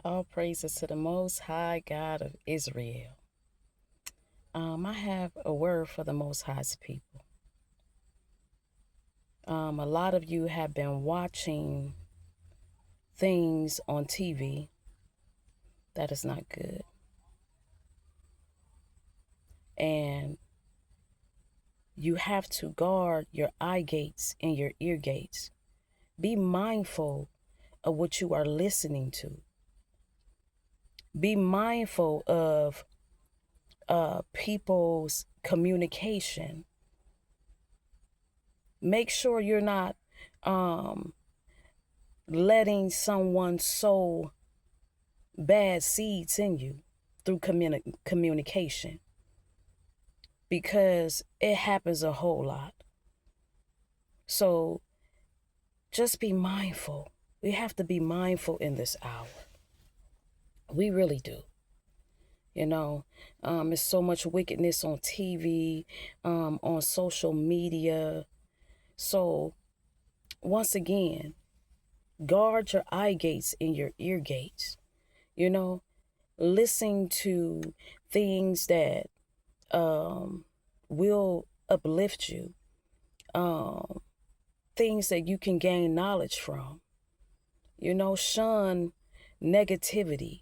All praises to the Most High God of Israel. I have a word for the Most High's people. A lot of you have been watching things on TV that is not good. And you have to guard your eye gates and your ear gates. Be mindful of what you are listening to. Be mindful of people's communication. Make sure you're not letting someone sow bad seeds in you through communication, because it happens a whole lot. So just be mindful. We have to be mindful in this hour. We really do. There's so much wickedness on TV, on social media. So once again, guard your eye gates and your ear gates. Listen to things that will uplift you, things that you can gain knowledge from. Shun negativity.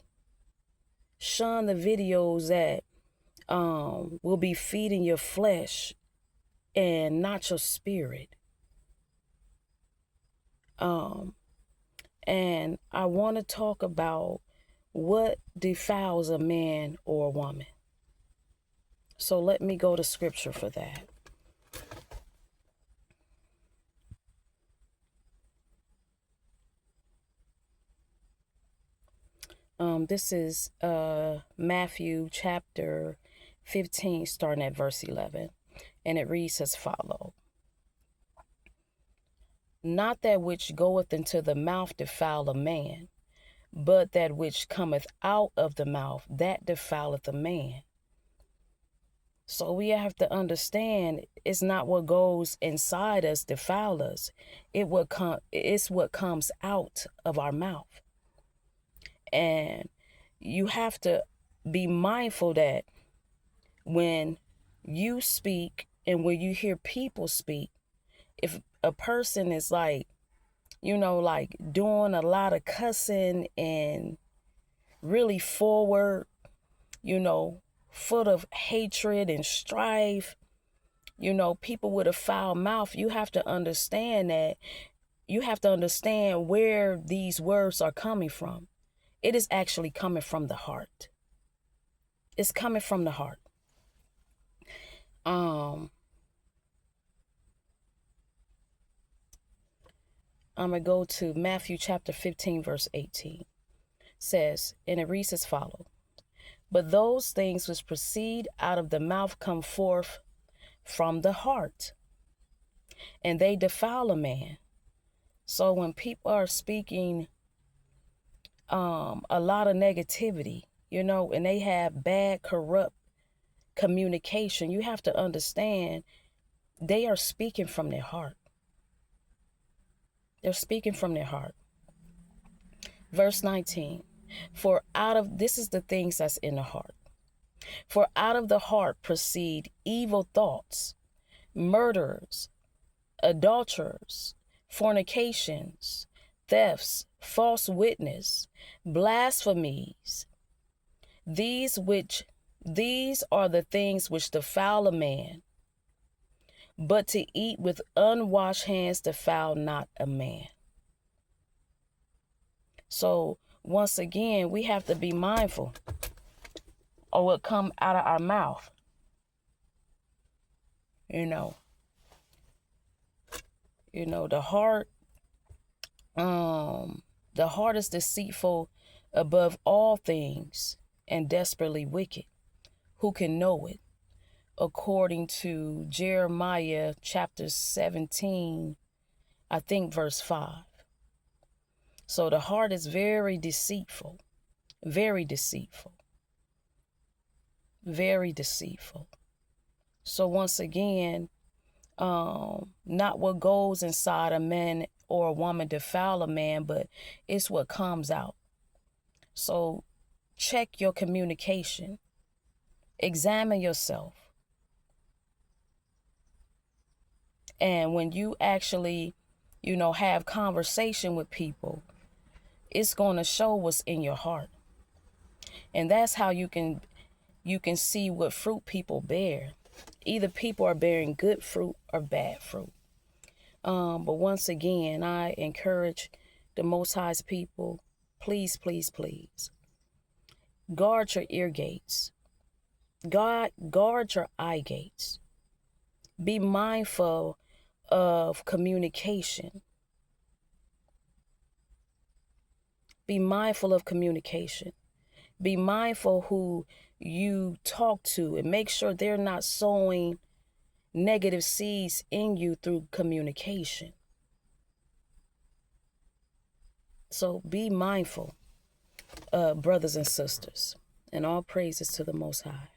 Shun the videos that will be feeding your flesh and not your spirit. And I want to talk about what defiles a man or a woman. So let me go to scripture for that. This is Matthew chapter 15, starting at verse 11. And it reads as follows. Not that which goeth into the mouth defile a man, but that which cometh out of the mouth, that defileth a man. So we have to understand it's not what goes inside us defile us. It's what comes out of our mouth. And you have to be mindful that when you speak and when you hear people speak, if a person is like doing a lot of cussing and really forward, full of hatred and strife, people with a foul mouth, you have to understand that you have to understand where these words are coming from. It is actually coming from the heart. It's coming from the heart. I'm going to go to Matthew chapter 15, verse 18. Says, and it reads as follows. But those things which proceed out of the mouth come forth from the heart, and they defile a man. So when people are speaking a lot of negativity, and they have bad, corrupt communication, you have to understand they are speaking from their heart. They're speaking from their heart. Verse 19, this is the things that's in the heart. For out of the heart proceed evil thoughts, murders, adulterers, fornications, thefts, false witness, blasphemies. These are the things which defile a man. But to eat with unwashed hands defile not a man. So once again, we have to be mindful of what come out of our mouth. The heart, the heart is deceitful above all things and desperately wicked. Who can know it? According to Jeremiah chapter 17, I think verse 5. So the heart is very deceitful, very deceitful, very deceitful. So once again, not what goes inside a man or a woman defile a man, but it's what comes out. So check your communication. Examine yourself. And when you actually, have conversation with people, it's going to show what's in your heart. And that's how you can see what fruit people bear. Either people are bearing good fruit or bad fruit. But once again, I encourage the Most High's people, please, please, please, guard your ear gates. Guard your eye gates. Be mindful of communication. Be mindful of communication. Be mindful who you talk to, and make sure they're not sowing negative seeds in you through communication. So be mindful, brothers and sisters, and all praises to the Most High.